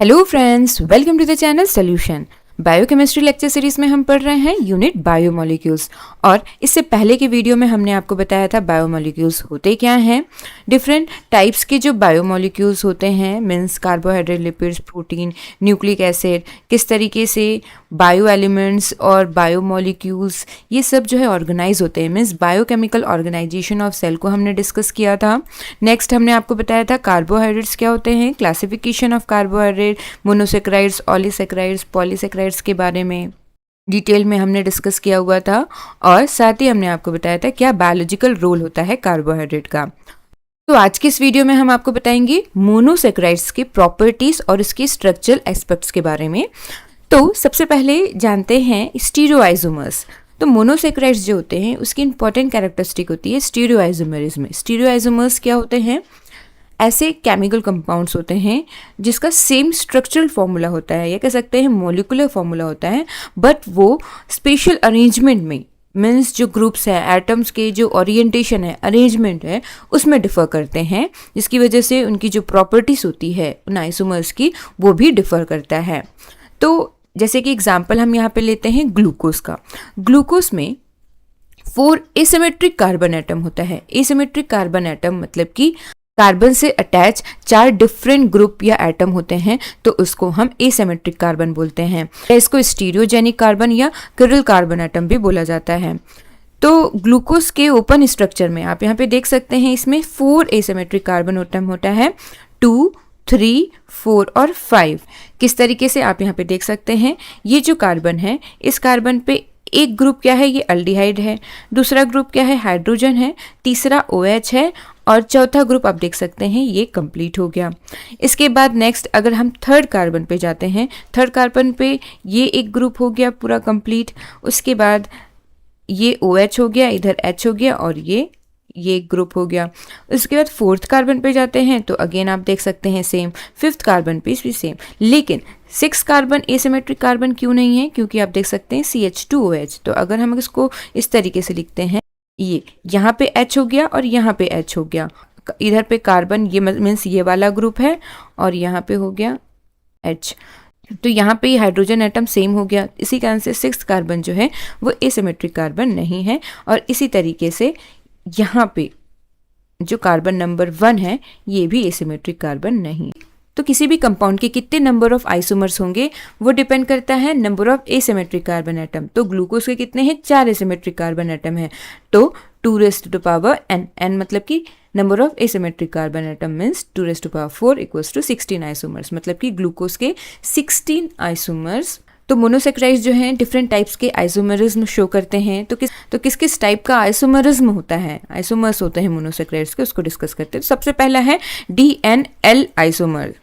Hello friends, welcome to the channel solution. Biochemistry lecture series में हम पढ़ रहे हैं यूनिट बायोमोलिक्यूल्स। और इससे पहले के वीडियो में हमने आपको बताया था बायोमोलिक्यूल्स होते क्या हैं। डिफरेंट टाइप्स के जो बायोमोलिक्यूल्स होते हैं means carbohydrate, lipids, protein, nucleic acid, किस तरीके से बायो एलिमेंट्स और बायोमोलिक्यूल्स ये सब जो है ऑर्गेनाइज होते हैं, means biochemical organisation of cell को हमने डिस्कस किया था। नेक्स्ट हमने आपको बताया था कार्बोहाइड्रेट्स क्या होते हैं, classification of carbohydrate, monosaccharides, oligosaccharides, polysaccharides के बारे में डिटेल में हमने डिस्कस किया हुआ था। और साथ ही हमने आपको बताया था क्या बायोलॉजिकल रोल होता है कार्बोहाइड्रेट का। तो आज के इस वीडियो में हम आपको बताएंगे मोनोसेक्राइड्स के प्रॉपर्टीज और इसके स्ट्रक्चरल एस्पेक्ट्स के बारे में। तो सबसे पहले जानते हैं स्टीरियोआइसोमर्स। तो मोनोसेक्राइड्स जो होते हैं उसकी इंपॉर्टेंट कैरेक्टरिस्टिक होती है स्टीरियोआइसोमरिज्म। स्टीरियोआइसोमर्स क्या होते हैं? ऐसे केमिकल कंपाउंड्स होते हैं जिसका सेम स्ट्रक्चरल फॉर्मूला होता है, या कह सकते हैं मोलिकुलर फॉर्मूला होता है, बट वो स्पेशल अरेंजमेंट में मीन्स जो ग्रुप्स है, एटम्स के जो ओरिएंटेशन है, अरेंजमेंट है, उसमें डिफर करते हैं, जिसकी वजह से उनकी जो प्रॉपर्टीज होती है उन आइसोमर्स की वो भी डिफर करता है। तो जैसे कि एग्जाम्पल हम यहाँ पे लेते हैं ग्लूकोज का। ग्लूकोज में 4 एसिमेट्रिक कार्बन एटम होता है। एसिमेट्रिक कार्बन एटम मतलब कि कार्बन से अटैच 4 डिफरेंट ग्रुप या एटम होते हैं, तो उसको हम एसिमेट्रिक कार्बन बोलते हैं। इसको स्टीरियोजेनिक कार्बन या किरल कार्बन एटम भी बोला जाता है। तो ग्लूकोज के ओपन स्ट्रक्चर में आप यहाँ पे देख सकते हैं इसमें 4 एसिमेट्रिक कार्बन एटम होता है, 2, 3, 4 और 5। किस तरीके से आप यहाँ पे देख सकते हैं, ये जो कार्बन है इस कार्बन पे एक ग्रुप क्या है, ये अल्डिहाइड है, दूसरा ग्रुप क्या है, हाइड्रोजन है, तीसरा OH है, और चौथा ग्रुप आप देख सकते हैं ये कंप्लीट हो गया। इसके बाद नेक्स्ट अगर हम थर्ड कार्बन पे जाते हैं, थर्ड कार्बन पे ये एक ग्रुप हो गया पूरा कंप्लीट। उसके बाद ये OH हो गया, इधर H हो गया, और ये एक ग्रुप हो गया। उसके बाद फोर्थ कार्बन पे जाते हैं तो अगेन आप देख सकते हैं सेम, फिफ्थ कार्बन पे भी सेम। लेकिन 6 कार्बन एसिमेट्रिक कार्बन क्यों नहीं है? क्योंकि आप देख सकते हैं CH2OH। तो अगर हम इसको इस तरीके से लिखते हैं, ये यहाँ पे H हो गया और यहाँ पे H हो गया, इधर पे कार्बन ये मीन्स ये वाला ग्रुप है, और यहाँ पे हो गया H। तो यहाँ पे हाइड्रोजन एटम सेम हो गया। इसी कारण से 6 कार्बन जो है वो एसिमेट्रिक कार्बन नहीं है। और इसी तरीके से यहाँ पे जो कार्बन नंबर 1 है ये भी एसिमेट्रिक कार्बन नहीं। तो किसी भी कंपाउंड के कितने नंबर ऑफ आइसोमर्स होंगे वो डिपेंड करता है number of asymmetric carbon atom. तो ग्लूकोज के कितने हैं? 4 एसिमेट्रिक कार्बन एटम है, तो 2 raised to power n। n मतलब कि number of asymmetric carbon atom means 2 raised to power 4 equals to 16 isomers, मतलब कि ग्लूकोज के 16 आइसोमर्स। तो मोनोसेक्राइड्स जो हैं डिफरेंट टाइप्स के आइसोमरिज्म शो करते हैं। तो किस किस टाइप का आइसोमरिज्म होता है, आइसोमर्स होते हैं मोनोसेक्राइड्स के, उसको डिस्कस करते हैं। तो सबसे पहला है DNL isomer.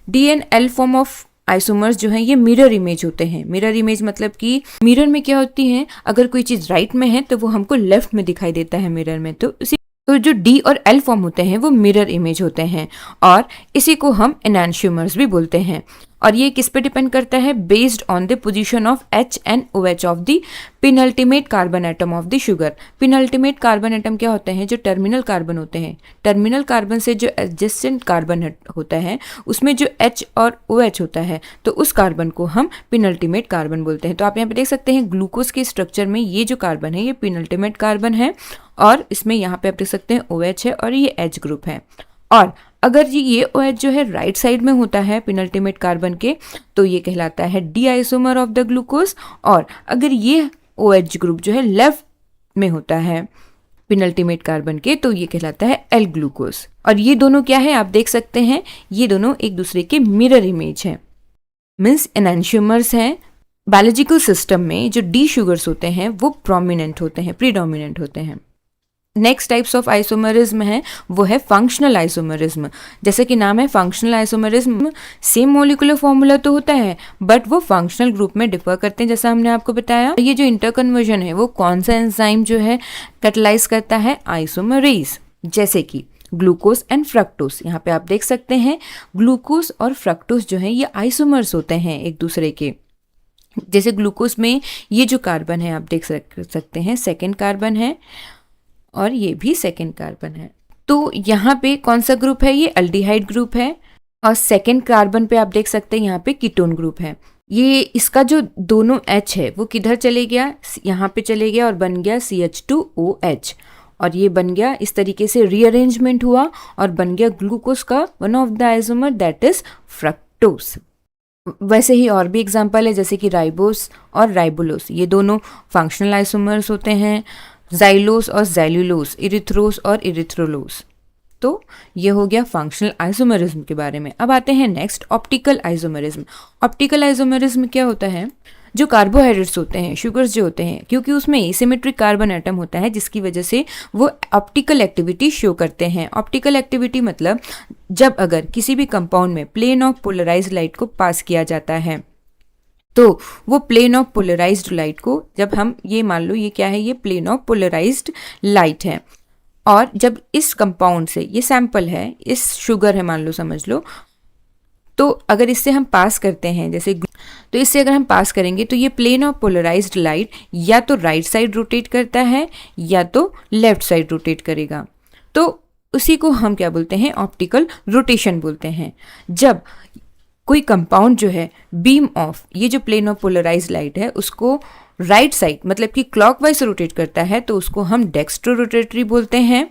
DNL form of isomers जो हैं ये मिरर इमेज होते हैं। मिरर इमेज मतलब कि मिरर में क्या होती है, अगर कोई चीज राइट में है तो वो हमको लेफ्ट में दिखाई देता है मिरर में। तो जो D और L फॉर्म होते हैं वो मिरर इमेज होते हैं, और इसी को हम एनांशियोमर्स भी बोलते हैं। और ये किस पे डिपेंड करता है? Based on the position of H and OH of the penultimate carbon atom of the sugar. Penultimate carbon atom क्या होते हैं? जो टर्मिनल कार्बन होते हैं। टर्मिनल कार्बन से जो एडजेसेंट कार्बन होता है उसमें जो H और OH होता है, तो उस कार्बन को हम पिनल्टीमेट कार्बन बोलते हैं। तो आप यहाँ पे देख सकते हैं ग्लूकोज के स्ट्रक्चर में ये जो कार्बन है ये पिनल्टीमेट कार्बन है, और इसमें यहाँ पे आप देख सकते हैं OH है और ये H ग्रुप है। और अगर ये OH जो है राइट साइड में होता है पिनल्टीमेट कार्बन के, तो ये कहलाता है D isomer of the glucose. और अगर ये OH ग्रुप जो है लेफ्ट में होता है पिनल्टीमेट कार्बन के, तो ये कहलाता है L ग्लूकोज। और ये दोनों क्या है आप देख सकते हैं, ये दोनों एक दूसरे के मिरर इमेज हैं, मीन्स एनांशियोमर्स हैं। बायोलॉजिकल सिस्टम में जो D शुगर्स होते हैं वो प्रोमिनेंट होते हैं, प्रीडोमिनेंट होते हैं। नेक्स्ट टाइप्स ऑफ आइसोमरिज्म है वो है फंक्शनल आइसोमरिज्म। जैसे कि नाम है functional isomerism, same molecular formula तो होता है बट वो फंक्शनल ग्रुप में डिफर करते हैं, जैसा हमने आपको बताया। ये जो इंटरकन्वर्जन है वो कौन सा एंजाइम जो है कैटलाइज करता है? आइसोमरेज। जैसे कि ग्लूकोज एंड फ्रक्टोज, यहाँ पे आप देख सकते हैं ग्लूकोज और फ्रक्टोज जो है ये आइसोमर्स होते हैं एक दूसरे के। जैसे ग्लूकोज में ये जो कार्बन है आप देख सकते हैं सेकेंड कार्बन है, और ये भी सेकेंड कार्बन है। तो यहाँ पे कौन सा ग्रुप है? ये अल्डिहाइड ग्रुप है। और सेकेंड कार्बन पे आप देख सकते हैं यहाँ पे कीटोन ग्रुप है। ये इसका जो दोनों H है वो किधर चले गया, यहाँ पे चले गया और बन गया CH2OH, और ये बन गया, इस तरीके से रीअरेंजमेंट हुआ और बन गया ग्लूकोज का one of the isomer that is fructose. वैसे ही और भी एग्जाम्पल है, जैसे कि राइबोस और राइबोलोस, ये दोनों फंक्शनल आइसोमर्स होते हैं। जाइलोस और जाइलुलोस, इरिथ्रोस और इरिथ्रोलोस। तो ये हो गया फंक्शनल आइसोमरिज्म के बारे में। अब आते हैं next, optical isomerism. Optical isomerism क्या होता है, जो कार्बोहाइड्रेट्स होते हैं, शुगर्स जो होते हैं, क्योंकि उसमें एसिमेट्रिक कार्बन एटम होता है जिसकी वजह से वो ऑप्टिकल एक्टिविटी शो करते हैं। ऑप्टिकल एक्टिविटी मतलब जब अगर किसी भी कंपाउंड में प्लेन ऑफ पोलराइज्ड लाइट को पास किया जाता है, तो वो प्लेन ऑफ पोलराइज्ड लाइट को, जब हम ये मान लो ये क्या है, ये प्लेन ऑफ पोलराइज्ड लाइट है, और जब इस कंपाउंड से, ये सैंपल है, इस शुगर है मान लो, समझ लो, तो अगर इससे हम पास करते हैं, जैसे तो इससे अगर हम पास करेंगे तो ये प्लेन ऑफ पोलराइज्ड लाइट या तो राइट साइड रोटेट करता है या तो लेफ्ट साइड रोटेट करेगा। तो उसी को हम क्या बोलते हैं, ऑप्टिकल रोटेशन बोलते हैं। जब कोई कंपाउंड जो है बीम ऑफ, ये जो प्लेन ऑफ पोलराइज्ड लाइट है उसको राइट साइड मतलब कि क्लॉकवाइज रोटेट करता है तो उसको हम डेक्स्ट्रो रोटेटरी बोलते हैं,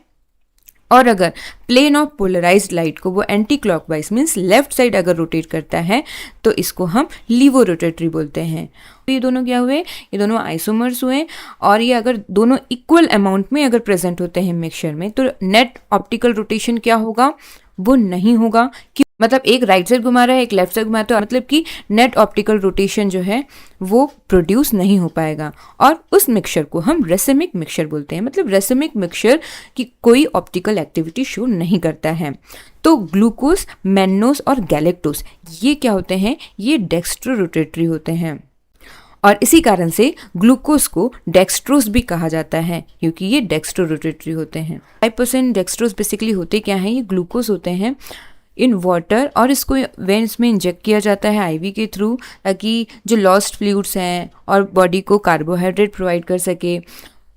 और अगर प्लेन ऑफ पोलराइज्ड लाइट को वो anti clockwise means left side अगर रोटेट करता है तो इसको हम लीवो रोटेटरी बोलते हैं। तो ये दोनों क्या हुए, ये दोनों आइसोमर्स हुए, और ये अगर दोनों इक्वल अमाउंट में अगर प्रेजेंट होते हैं मिक्सचर में तो नेट ऑप्टिकल रोटेशन क्या होगा, वो नहीं होगा। कि मतलब एक राइट साइड घुमा रहा है एक लेफ्ट साइड घुमा रहा है, मतलब कि नेट ऑप्टिकल रोटेशन जो है वो प्रोड्यूस नहीं हो पाएगा, और उस मिक्सचर को हम रेसिमिक मिक्सचर बोलते हैं। मतलब रेसिमिक मिक्सचर की कोई ऑप्टिकल एक्टिविटी शो नहीं करता है। तो ग्लूकोज, मैन्नोज और गैलेक्टोज ये क्या होते हैं, ये डेक्स्ट्रो रोटेटरी होते हैं, और इसी कारण से ग्लूकोज को डेक्सट्रोज भी कहा जाता है क्योंकि ये डेक्स्ट्रो रोटेटरी होते हैं। 5% डेक्सट्रोज बेसिकली होते क्या हैं, ये ग्लूकोज होते हैं इन वाटर, और इसको वेन्स में इंजेक्ट किया जाता है आईवी के थ्रू, ताकि जो लॉस्ट फ्लूइड्स हैं और बॉडी को कार्बोहाइड्रेट प्रोवाइड कर सके।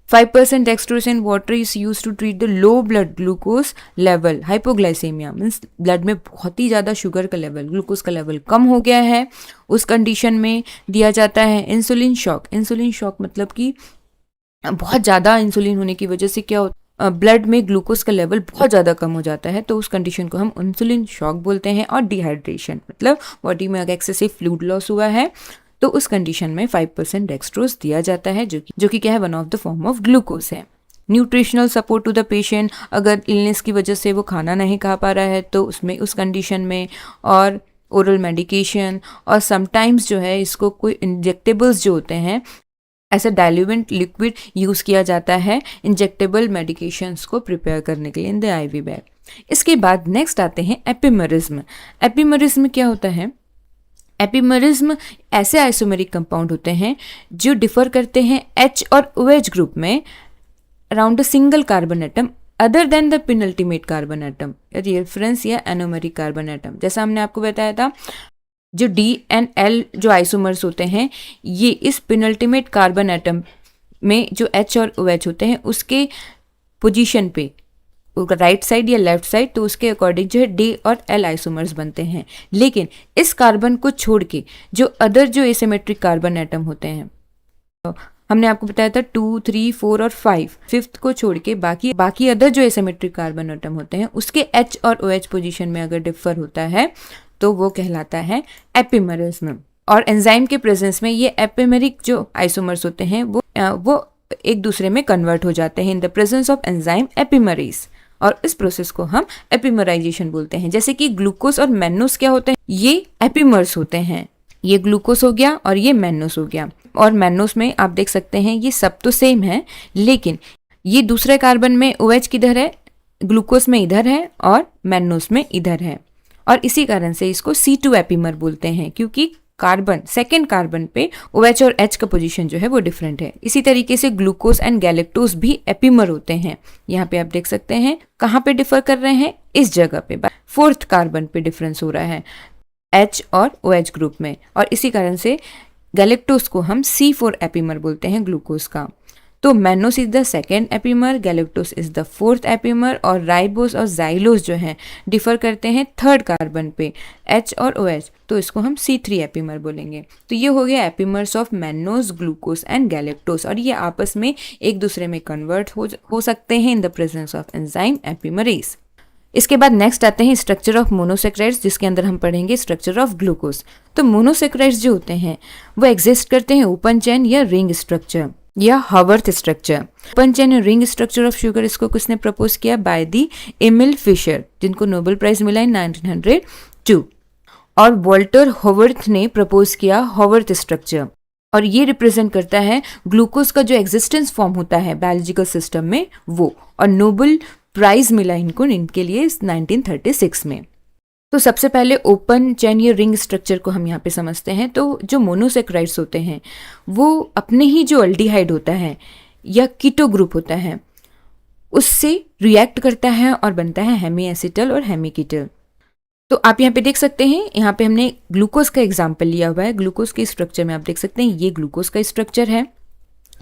5% dextrose in water is used to treat the low blood glucose level, hypoglycemia means blood में बहुत ही ज़्यादा शुगर का लेवल, ग्लूकोज का लेवल कम हो गया है, उस कंडीशन में दिया जाता है इंसुलिन शॉक। इंसुलिन शॉक मतलब कि बहुत ज़्यादा इंसुलिन होने की वजह से क्या होता है, ब्लड में ग्लूकोज का लेवल बहुत ज़्यादा कम हो जाता है, तो उस कंडीशन को हम इंसुलिन शॉक बोलते हैं। और डिहाइड्रेशन मतलब बॉडी में अगर एक्सेसिव फ्लूइड लॉस हुआ है तो उस कंडीशन में 5% डेक्सट्रोज दिया जाता है, जो कि क्या है, one of the form of glucose है। Nutritional support to the patient, अगर इलनेस की वजह से वो खाना नहीं खा पा रहा है तो उसमें उस कंडीशन में, और ओरल मेडिकेशन, और समटाइम्स जो है इसको कोई इंजेक्टेबल्स जो होते हैं ऐसा डाइल्यूएंट लिक्विड यूज़ किया जाता है इंजेक्टेबल मेडिकेशंस को प्रिपेयर करने के लिए इन द आईवी बैग। इसके बाद नेक्स्ट आते हैं एपिमरिज्म। एपिमरिज्म क्या होता है, एपिमरिज्म ऐसे आइसोमेरिक कंपाउंड होते हैं जो डिफर करते हैं H और OH ग्रुप में around a single carbon atom other than the penultimate carbon atom, reference या एनोमेरिक कार्बन एटम। जैसा हमने आपको बताया था, जो D and L जो आइसोमर्स होते हैं ये इस पिनल्टीमेट कार्बन एटम में जो H और OH होते हैं उसके पोजीशन पे राइट साइड या लेफ्ट साइड, तो उसके अकॉर्डिंग जो है D और L आइसोमर्स बनते हैं। लेकिन इस कार्बन को छोड़ के जो अदर जो एसिमेट्रिक कार्बन एटम होते हैं, तो हमने आपको बताया था 2, 3, 4 और 5, फिफ्थ को छोड़ के बाकी अदर जो एसिमेट्रिक कार्बन एटम होते हैं उसके H और OH पोजीशन में अगर डिफर होता है तो वो कहलाता है एपिमरिज्म। और एंजाइम के प्रेजेंस में ये एपिमेरिक जो आइसोमर्स होते हैं वो एक दूसरे में कन्वर्ट हो जाते हैं in the presence of enzyme epimerase, और इस प्रोसेस को हम एपिमराइजेशन बोलते हैं। जैसे कि ग्लूकोज और मैन्नोस क्या होते हैं, ये एपिमर्स होते हैं। ये ग्लूकोज हो गया और ये मैन्नोस हो गया, और मैन्नोस में आप देख सकते हैं ये सब तो सेम है, लेकिन ये दूसरे कार्बन में OH किधर है, ग्लूकोज में इधर है और मैन्नोस में इधर है, और इसी कारण से इसको C2 एपिमर बोलते हैं क्योंकि कार्बन सेकेंड कार्बन पे OH और H का पोजीशन जो है वो डिफरेंट है। इसी तरीके से ग्लूकोज एंड गैलेक्टोज भी एपिमर होते हैं। यहाँ पे आप देख सकते हैं कहाँ पे डिफर कर रहे हैं, इस जगह पे 4th कार्बन पे डिफरेंस हो रहा है H और OH ग्रुप में, और इसी कारण से गैलेक्टोज को हम C4 एपिमर बोलते हैं ग्लूकोज का। तो mannose is the second epimer, galactose is the fourth epimer, और राइबोस और जाइलोस जो हैं डिफर करते हैं थर्ड कार्बन पे, H और OH, तो इसको हम C3 एपीमर बोलेंगे। तो ये हो गया epimers of mannose, glucose and galactose, और ये आपस में एक दूसरे में कन्वर्ट हो सकते हैं in the presence of enzyme epimerase. इसके बाद नेक्स्ट आते हैं स्ट्रक्चर ऑफ मोनोसेक्राइड्स, जिसके अंदर हम पढ़ेंगे स्ट्रक्चर ऑफ ग्लूकोज। तो मोनोसेक्राइड्स जो होते हैं वो एग्जिस्ट करते हैं ओपन चेन या रिंग स्ट्रक्चर या हावर्थ स्ट्रक्चर। ओपन चेन और रिंग स्ट्रक्चर ऑफ शुगर, इसको किसने प्रपोज किया? बाय दी एमिल फिशर, जिनको नोबेल प्राइज मिला इन 1902, और वॉल्टर हॉवर्थ ने प्रपोज किया हॉवर्थ स्ट्रक्चर, और ये रिप्रेजेंट करता है ग्लूकोज का जो एग्जिस्टेंस फॉर्म होता है बायोलॉजिकल सिस्टम में वो, और नोबेल प्राइज मिला इनके लिए 1936 में। तो सबसे पहले ओपन चेन या रिंग स्ट्रक्चर को हम यहाँ पे समझते हैं। तो जो मोनोसेक्राइड्स होते हैं वो अपने ही जो अल्डिहाइड होता है या कीटो ग्रुप होता है उससे रिएक्ट करता है और बनता है हेमी एसिटल और हेमी कीटल। तो आप यहाँ पे देख सकते हैं, यहाँ पे हमने ग्लूकोज का एग्जाम्पल लिया हुआ है। ग्लूकोज के स्ट्रक्चर में आप देख सकते हैं ये ग्लूकोज का स्ट्रक्चर है,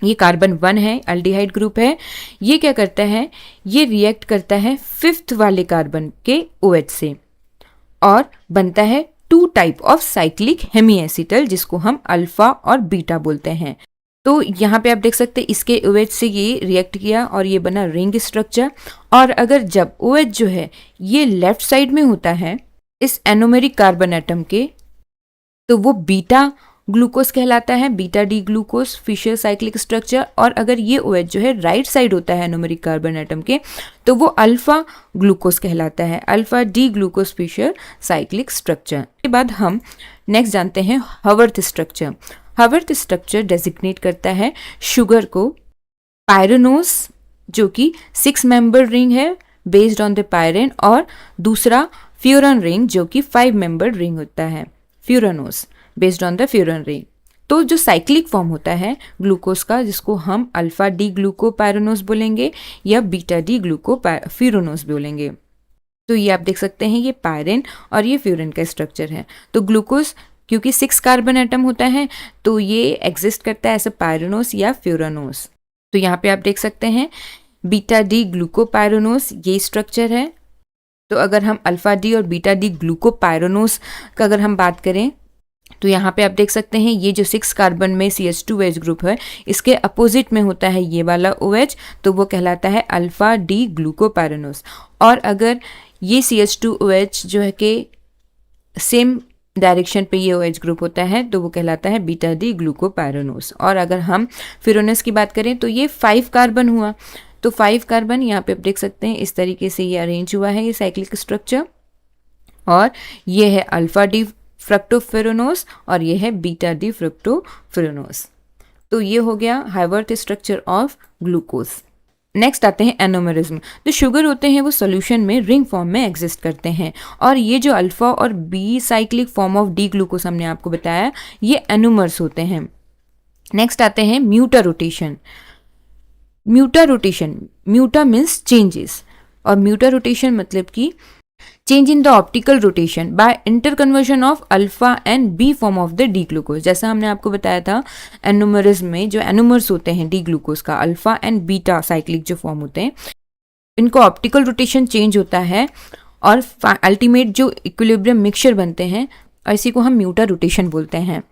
ये कार्बन 1 है, अल्डिहाइड ग्रुप है। ये क्या करता है, ये रिएक्ट करता है 5th वाले कार्बन के OH से और बनता है 2 type of cyclic hemiacetal, जिसको हम अल्फा और बीटा बोलते हैं। तो यहाँ पे आप देख सकते हैं इसके OH से ये रिएक्ट किया और ये बना रिंग स्ट्रक्चर। और अगर जब OH जो है ये लेफ्ट साइड में होता है इस एनोमेरिक कार्बन एटम के, तो वो बीटा ग्लूकोज कहलाता है, beta D glucose Fischer cyclic structure. और अगर ये OH जो है राइट साइड होता है एनोमेरिक कार्बन एटम के, तो वो अल्फा ग्लूकोज कहलाता है, alpha D glucose Fischer cyclic structure. के बाद हम नेक्स्ट जानते हैं Haworth structure. Haworth structure designate करता है शुगर को पायरेनोस, जो कि 6 मेंबर रिंग है बेस्ड ऑन द पायरेन, और दूसरा फ्यूरन रिंग जो कि 5 मेंबर रिंग होता है, furanose based on the furan ring. तो जो साइक्लिक फॉर्म होता है ग्लूकोज का, जिसको हम अल्फा डी ग्लूकोपायरेनोस बोलेंगे या बीटा डी ग्लूकोफ्यूरानोस बोलेंगे। तो ये आप देख सकते हैं ये पायरेन और ये फ्यूरन का स्ट्रक्चर है। तो ग्लूकोज क्योंकि 6 कार्बन एटम होता है तो ये एग्जिस्ट करता है एज अ पायरेनोस या फ्यूरानोस। तो यहाँ पे आप देख सकते हैं बीटा डी ग्लूकोपायरेनोस ये स्ट्रक्चर है। तो अगर हम अल्फा डी और बीटा डी ग्लूकोपायरेनोस का अगर हम बात करें तो यहाँ पे आप देख सकते हैं ये जो 6 कार्बन में CH2OH ग्रुप है इसके अपोजिट में होता है ये वाला OH, तो वो कहलाता है अल्फा डी ग्लूकोपायरेनोस। और अगर ये CH2OH जो है कि सेम डायरेक्शन पे ये OH ग्रुप होता है तो वो कहलाता है बीटा डी ग्लूकोपायरेनोस। और अगर हम फ्यूरानोस की बात करें तो ये 5 कार्बन हुआ, तो 5 कार्बन यहाँ पे आप देख सकते हैं इस तरीके से ये अरेंज हुआ है ये साइक्लिक स्ट्रक्चर। और ये है अल्फा डी फ्रक्टोफेरोनोस और ये है बीटा डी फ्रक्टोफेरोनोस। तो ये हो गया Haworth structure of glucose. Next आते हैं एनोमेरिज्म। जो शुगर होते हैं वो सोल्यूशन में रिंग फॉर्म में एग्जिस्ट करते हैं, और ये जो अल्फा और B cyclic form of D glucose हमने आपको बताया ये एनोमर्स होते हैं। नेक्स्ट आते हैं mutarotation. Mutarotation, muta means changes, और म्यूटा रोटेशन मतलब कि change in the optical rotation by interconversion of alpha and B form of the D glucose. जैसा हमने आपको बताया था एनोमरिज्म में जो एनोमर्स होते हैं डी ग्लूकोज का, अल्फा एंड बीटा साइक्लिक जो फॉर्म होते हैं, इनको ऑप्टिकल रोटेशन चेंज होता है और अल्टीमेट जो इक्विलिब्रियम मिक्सचर बनते हैं, इसी को हम म्यूटा रोटेशन बोलते हैं।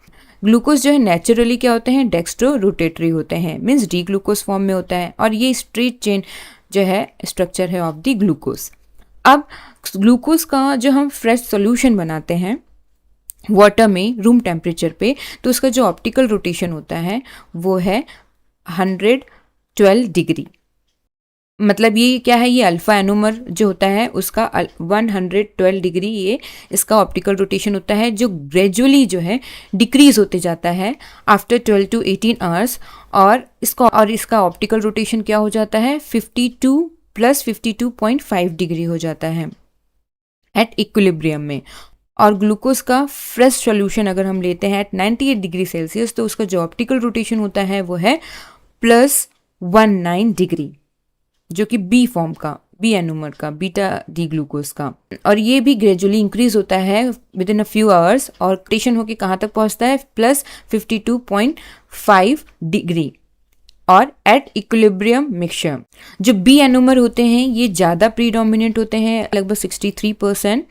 ग्लूकोज जो है नेचुरली क्या होते हैं, डेक्स्ट्रो रोटेटरी होते हैं, मीन्स डी ग्लूकोज फॉर्म में होता है, और ये स्ट्रेट चेन जो है स्ट्रक्चर है ऑफ दी ग्लूकोज। अब ग्लूकोज का जो हम फ्रेश सॉल्यूशन बनाते हैं वाटर में रूम टेम्परेचर पे, तो उसका जो ऑप्टिकल रोटेशन होता है वो है 112 डिग्री। मतलब ये क्या है, ये अल्फा एनोमर जो होता है उसका 112 डिग्री ये इसका ऑप्टिकल रोटेशन होता है, जो ग्रेजुअली जो है डिक्रीज होते जाता है आफ्टर 12 to 18 आवर्स। और इसका ऑप्टिकल रोटेशन क्या हो जाता है 52 + 52.5 डिग्री हो जाता है एट इक्विलिब्रियम में। और ग्लूकोज का फ्रेश सॉल्यूशन अगर हम लेते हैं एट 98 डिग्री सेल्सियस, तो उसका जो ऑप्टिकल रोटेशन होता है वो है +19 डिग्री, जो कि बी फॉर्म का, बी एनोमर का, बीटा डी ग्लूकोज का। और ये भी ग्रेजुअली इंक्रीज होता है with in a few hours, और रोटेशन होकर कहाँ तक पहुँचता है +52.5 डिग्री। और एट इक्विलिब्रियम मिक्सचर। जो बी एनोमर होते हैं ये ज़्यादा प्रीडोमिनेंट होते हैं, लगभग 63%,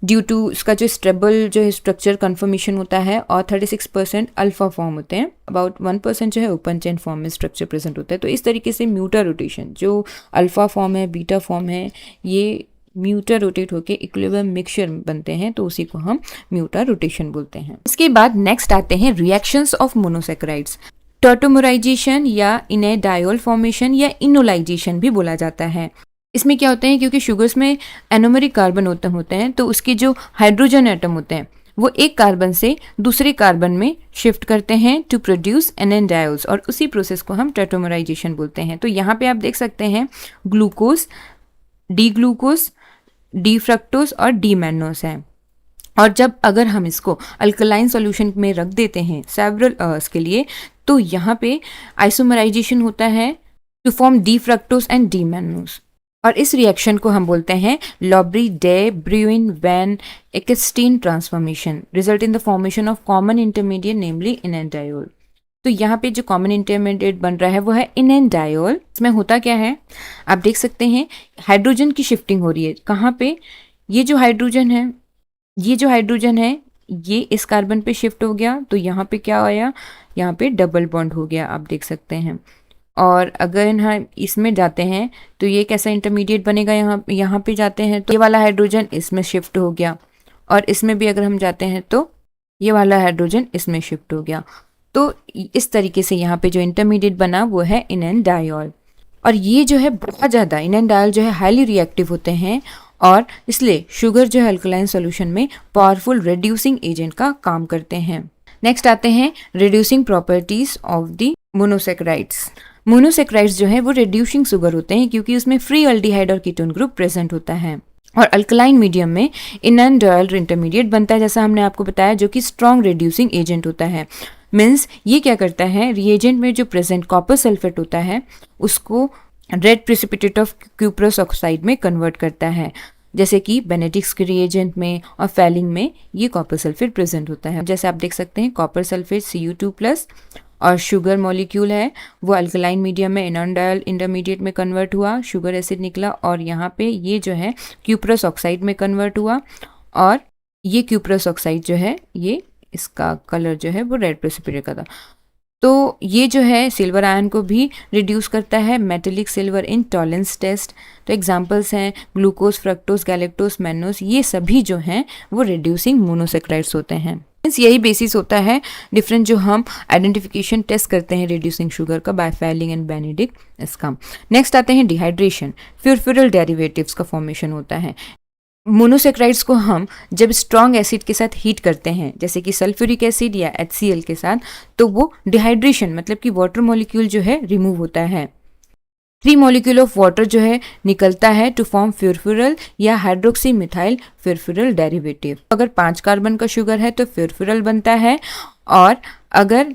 ड्यू टू इसका जो स्टेबल जो है स्ट्रक्चर कन्फर्मेशन होता है, और 36% अल्फा फॉर्म होते हैं, अबाउट 1% जो है ओपन चेन फॉर्म में स्ट्रक्चर प्रेजेंट होता है। तो इस तरीके से म्यूटा रोटेशन, जो अल्फा फॉर्म है, बीटा फॉर्म है, ये म्यूटा रोटेट होकर इक्विलिब्रियम मिक्सचर बनते हैं, तो उसी को हम म्यूटा रोटेशन बोलते हैं। इसके बाद नेक्स्ट आते हैं रिएक्शंस ऑफ मोनोसेक्राइड्स। टॉटोमराइजेशन या इनेडायोल फॉर्मेशन या इनोलाइजेशन भी बोला जाता है। इसमें क्या होता है, क्योंकि शुगर्स में एनोमरिक कार्बन होते हैं, तो उसके जो हाइड्रोजन एटम होते हैं वो एक कार्बन से दूसरे कार्बन में शिफ्ट करते हैं टू प्रोड्यूस एनेडायोल्स, और उसी प्रोसेस को हम टॉटोमराइजेशन बोलते हैं। तो यहाँ पे आप देख सकते हैं glucose, D glucose, D fructose और डी मैनोस है। और जब अगर हम इसको अल्कलाइन सॉल्यूशन में रख देते हैं सेवरल अवर्स के लिए, तो यहाँ पे आइसोमराइजेशन होता है to form D fructose and D mannose, और इस रिएक्शन को हम बोलते हैं Lobry de Bruyn van Ekenstein transformation, result in the formation of common intermediate namely enediol. तो यहाँ पे जो कॉमन इंटरमीडिएट बन रहा है वो है इनेडायोल। इसमें होता क्या है, आप देख सकते हैं हाइड्रोजन की शिफ्टिंग हो रही है। कहाँ पे, ये जो हाइड्रोजन है ये इस कार्बन पे शिफ्ट हो गया, तो यहाँ पे क्या आया, यहाँ पे डबल बॉन्ड हो गया, आप देख सकते हैं। और अगर यहाँ इसमें जाते हैं तो ये कैसा इंटरमीडिएट बनेगा, यहाँ पे जाते हैं तो ये वाला हाइड्रोजन इसमें शिफ्ट हो गया, और इसमें भी अगर हम जाते हैं तो ये वाला हाइड्रोजन इसमें शिफ्ट हो गया। तो इस तरीके से यहाँ पे जो इंटरमीडिएट बना वो है इनेडायोल। और ये जो है बहुत ज़्यादा इनेडायोल जो है हाईली रिएक्टिव होते हैं, और इसलिए शुगर जो है अल्कलाइन सॉल्यूशन में पावरफुल रिड्यूसिंग एजेंट का काम करते हैं। नेक्स्ट आते हैं reducing properties of the monosaccharides. Monosaccharides जो है वो रिड्यूसिंग शुगर होते हैं, क्योंकि उसमें फ्री अल्डिहाइड और कीटोन ग्रुप प्रेजेंट होता है, और अल्कलाइन मीडियम में इनेडायोल इंटरमीडिएट बनता है, जैसा हमने आपको बताया, जो कि स्ट्रॉन्ग रिड्यूसिंग एजेंट होता है। मीन्स ये क्या करता है, रिएजेंट में जो प्रेजेंट कॉपर सल्फेट होता है उसको red precipitate of cuprous oxide में कन्वर्ट करता है, जैसे कि बेनेडिक्स के रिएजेंट में और फैलिंग में ये कॉपर सल्फेट प्रेजेंट होता है। जैसे आप देख सकते हैं कॉपर सल्फेट Cu2+, और शुगर मॉलिक्यूल है वो अल्कलाइन मीडियम में इनेडायोल इंटरमीडिएट में कन्वर्ट हुआ, शुगर एसिड निकला, और यहाँ पे ये जो है क्यूप्रस ऑक्साइड में कन्वर्ट हुआ, और ये क्यूप्रस ऑक्साइड जो है ये इसका कलर जो है वो रेड प्रेसिपिटेट का था। तो ये जो है सिल्वर आयन को भी रिड्यूस करता है, metallic silver in Tollens test. तो एग्जांपल्स हैं ग्लूकोज, फ्रक्टोज, गैलेक्टोज, मैनोज, ये सभी जो हैं वो रिड्यूसिंग मोनोसेक्राइड्स होते हैं। यही बेसिस होता है डिफरेंट जो हम आइडेंटिफिकेशन टेस्ट करते हैं रिड्यूसिंग शुगर का बाय फैलिंग एंड बेनेडिक्ट इसका। नेक्स्ट आते हैं डिहाइड्रेशन, फ्यूरफ्यूरल डेरिवेटिव्स का फॉर्मेशन होता है। मोनोसेक्राइड्स को हम जब स्ट्रॉन्ग एसिड के साथ हीट करते हैं, जैसे कि सल्फ्यूरिक एसिड या HCl के साथ, तो वो डिहाइड्रेशन मतलब कि वाटर मॉलिक्यूल जो है रिमूव होता है। 3 मॉलिक्यूल ऑफ वाटर जो है निकलता है टू फॉर्म फ्यूरफ्यूरल या हाइड्रोक्सी मिथाइल फ्यूरफ्यूरल डेरिवेटिव। अगर 5 कार्बन का शुगर है तो फ्यूरफ्यूरल बनता है, और अगर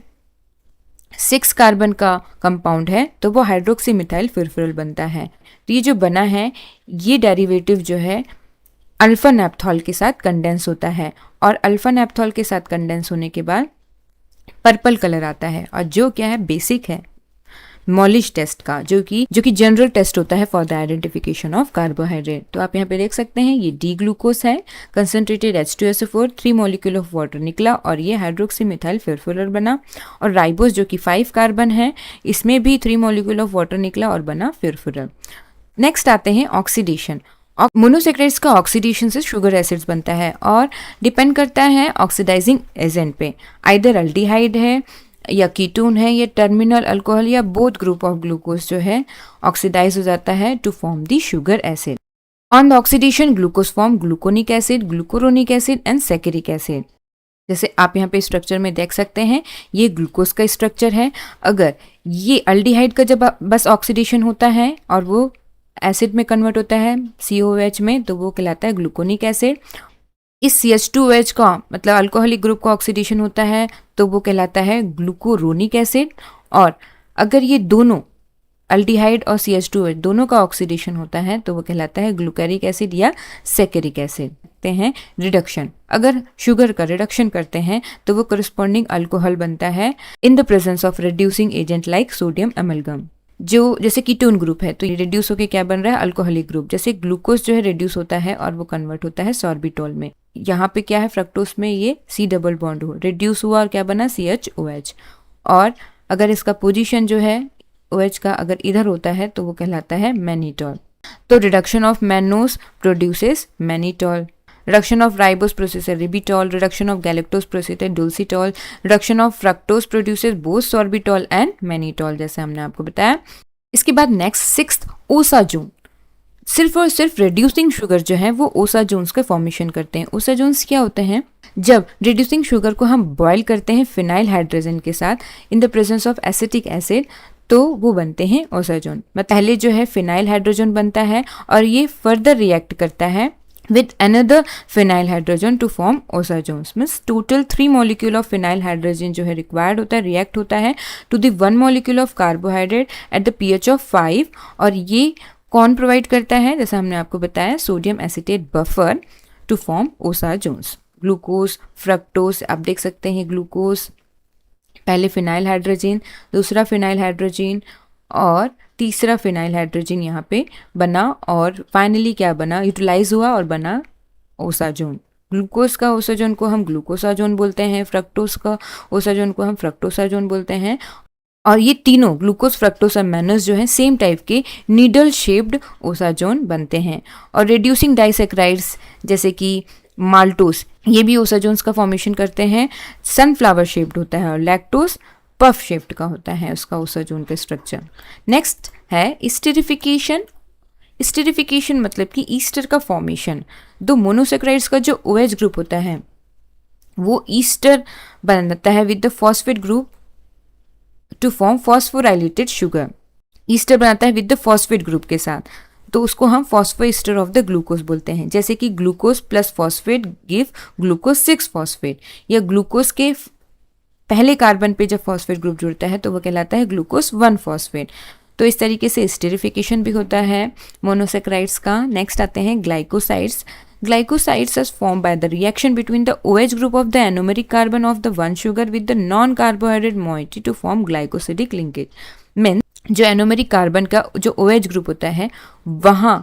6 कार्बन का कंपाउंड है तो वो हाइड्रोक्सी मिथाइल फ्यूरफ्यूरल बनता है। तो ये जो बना है ये डेरिवेटिव जो है अल्फा नेप्थॉल के साथ कंडेंस होता है, और अल्फा नेप्थॉल के साथ कंडेंस होने के बाद पर्पल कलर आता है, और जो क्या है बेसिक है मॉलिश टेस्ट का, जो कि जनरल टेस्ट होता है for the identification of carbohydrate. तो आप यहाँ पे देख सकते हैं ये डी ग्लूकोज है, concentrated H2SO4, 3 molecule of water निकला, और ये हाइड्रोक्सी मिथाइल फ्यूरफ्यूरल बना। और राइबोस जो कि 5 कार्बन है, इसमें भी 3 मॉलिक्यूल ऑफ वाटर निकला और बना फ्यूरफ्यूरल। नेक्स्ट आते हैं ऑक्सीडेशन। मोनोसेक्राइड्स का ऑक्सीडेशन से शुगर एसिड्स बनता है, और डिपेंड करता है ऑक्सीडाइजिंग एजेंट पे, आइदर अल्डिहाइड है या कीटोन है या टर्मिनल अल्कोहल या बोथ ग्रुप ऑफ ग्लूकोज जो है ऑक्सीडाइज हो जाता है to form the sugar acid. On the oxidation glucose form gluconic acid, glucuronic acid and saccharic acid. जैसे आप यहाँ पे स्ट्रक्चर में देख सकते हैं ये ग्लूकोज का स्ट्रक्चर है। अगर ये अल्डिहाइड का जब बस ऑक्सीडेशन होता है और वो एसिड में कन्वर्ट होता है COOH में, तो वो कहलाता है ग्लूकोनिक एसिड। इस CH2OH का मतलब अल्कोहलिक ग्रुप का ऑक्सीडेशन होता है तो वो कहलाता है ग्लूकोरोनिक एसिड। और अगर ये दोनों अल्डिहाइड और CH2H दोनों का ऑक्सीडेशन होता है तो वो कहलाता है ग्लूकेरिक एसिड या सैकेरिक एसिड। देखते हैं रिडक्शन, अगर शुगर का रिडक्शन करते हैं तो वो करस्पॉन्डिंग अल्कोहल बनता है इन the presence of reducing agent like sodium amalgam. जो जैसे कीटोन ग्रुप है तो ये रिड्यूस होकर क्या बन रहा है, अल्कोहलिक ग्रुप। जैसे ग्लूकोज जो है रिड्यूस होता है और वो कन्वर्ट होता है सॉर्बिटॉल में। यहाँ पे क्या है, फ्रक्टोज में ये C डबल बॉन्ड हो, रिड्यूस हुआ और क्या बना, CHOH। और अगर इसका पोजीशन जो है OH का अगर इधर होता है तो वो कहलाता है मैनिटॉल। तो reduction of mannose produces mannitol, reduction of ribose produces ribitol, reduction of galactose produces dulcitol, reduction of fructose produces both sorbitol and mannitol, जैसे हमने आपको बताया। इसके बाद नेक्स्ट 6th ओसाजोन, सिर्फ और सिर्फ रिड्यूसिंग शुगर जो है वो ओसाजोन्स का फॉर्मेशन करते हैं। ओसाजोन्स क्या होते हैं, जब रिड्यूसिंग शुगर को हम बॉयल करते हैं फिनाइल हाइड्रोजन के साथ इन the presence of acetic acid तो वो बनते हैं ओसाजोन। मतलब पहले जो है फिनाइल हाइड्रोजन बनता है और ये फर्दर रिएक्ट करता है with another phenyl hydrogen to form osazones। Means total 3 molecule of phenyl hydrogen जो है रिक्वायर्ड होता है, रिएक्ट होता है to the 1 molecule of carbohydrate at the pH of 5। और ये कौन प्रोवाइड करता है, जैसे हमने आपको बताया, sodium acetate buffer to form osazones. Glucose, fructose, आप देख सकते हैं ग्लूकोज, पहले फिनाइल हाइड्रोजन, दूसरा फिनाइल हाइड्रोजन और तीसरा फिनाइल हाइड्रोजन यहाँ पे बना और फाइनली क्या बना, यूटिलाइज हुआ और बना ओसाजोन। ग्लूकोज का ओसाजोन को हम ग्लूकोसाजोन बोलते हैं, फ्रक्टोज का ओसाजोन को हम फ्रक्टोसाजोन बोलते हैं। और ये तीनों ग्लूकोज, फ्रक्टोज और मैनोस जो है सेम टाइप के नीडल शेप्ड ओसाजोन बनते हैं। और रिड्यूसिंग डाइसेक्राइड्स जैसे कि माल्टोस, ये भी ओसाजोन्स का फॉर्मेशन करते हैं। सनफ्लावर शेप्ड होता है और लैक्टोस पफ शेप्ड का होता है उसका ओसाजोन का स्ट्रक्चर। नेक्स्ट है स्टेरिफिकेशन। स्टेरिफिकेशन मतलब कि ईस्टर का फॉर्मेशन। दो मोनोसेक्राइड्स का जो OH ग्रुप होता है वो ईस्टर बनाता है with the phosphate group to form phosphorylated sugar. Ester बनाता है विद द फॉस्फेट ग्रुप के साथ, तो उसको हम फॉस्फोईस्टर ऑफ द ग्लूकोज बोलते हैं। जैसे कि glucose plus phosphate give glucose 6 phosphate, या ग्लूकोज के पहले कार्बन पे जब फॉस्फेट ग्रुप जुड़ता है तो वो कहलाता है ग्लूकोज 1 फॉस्फेट। तो इस तरीके से स्टेरिफिकेशन भी होता है मोनोसेक्राइड्स का। नेक्स्ट आते हैं glycosides. Glycosides are formed by the reaction between the OH group of the anomeric carbon of the one sugar with the non-carbohydrate moiety to form glycosidic linkage। Means जो anomeric carbon का जो OH group होता है वहाँ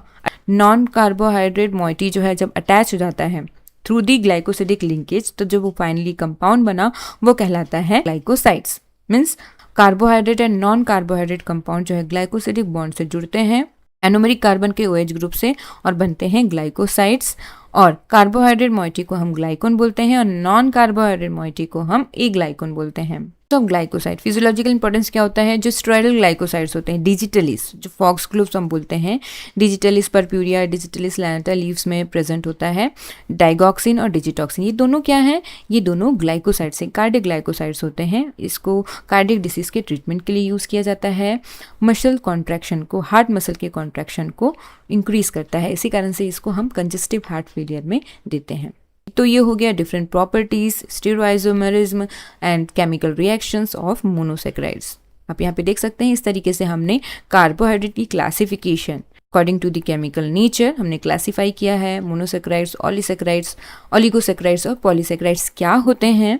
non carbohydrate moiety जो है जब attach हो जाता है थ्रू दी ग्लाइकोसिडिक लिंकेज, तो जो वो फाइनली कंपाउंड बना वो कहलाता है glycosides. Means carbohydrate and non carbohydrate compound जो है ग्लाइकोसिडिक बॉन्ड से जुड़ते हैं एनोमेरिक कार्बन के OH ग्रुप से और बनते हैं ग्लाइकोसाइड्स। और कार्बोहाइड्रेट मोइटी को हम ग्लाइकोन बोलते हैं और नॉन कार्बोहाइड्रेट मोइटी को हम ए ग्लाइकोन बोलते हैं। तो ग्लाइकोसाइड फिजियोलॉजिकल इंपॉर्टेंस क्या होता है, जो स्टेरॉइडल ग्लाइकोसाइड्स होते हैं, डिजिटलिस, जो फॉक्स ग्लूव्स हम बोलते हैं, डिजिटलिस पर्प्यूरिया, डिजिटलिस लैनेटा लीव्स में प्रेजेंट होता है। डाइगॉक्सिन और डिजिटॉक्सिन ये दोनों क्या हैं, ये दोनों ग्लाइकोसाइड्स हैं, कार्डिक ग्लाइकोसाइड्स होते हैं। इसको कार्डिक डिसीज के ट्रीटमेंट के लिए यूज़ किया जाता है। मसल कॉन्ट्रैक्शन को, हार्ट मसल के कॉन्ट्रैक्शन को इंक्रीज करता है, इसी कारण से इसको हम कंजेस्टिव हार्ट फेलियर में देते हैं। तो ये हो गया different properties, stereoisomerism and chemical reactions of monosaccharides. आप यहाँ पे देख सकते हैं इस तरीके से हमने कार्बोहाइड्रेट की classification according to the chemical nature हमने क्लासीफाई किया है। मोनोसेक्राइड्स, ऑलीसेक्राइड्स, ऑलिगोसेक्राइड्स और पॉलीसेक्राइड्स क्या होते हैं,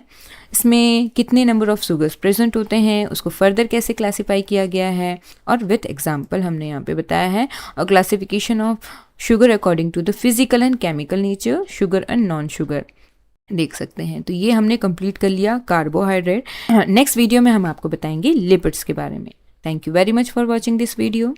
इसमें कितने नंबर ऑफ शुगर्स प्रेजेंट होते हैं, उसको फर्दर कैसे क्लासीफाई किया गया है और विथ एग्जाम्पल हमने यहाँ पे बताया है। और classification of sugar according to the physical and chemical nature, sugar and non sugar देख सकते हैं। तो ये हमने कंप्लीट कर लिया कार्बोहाइड्रेट। नेक्स्ट वीडियो में हम आपको बताएंगे लिपिड्स के बारे में। Thank you very much for watching this video.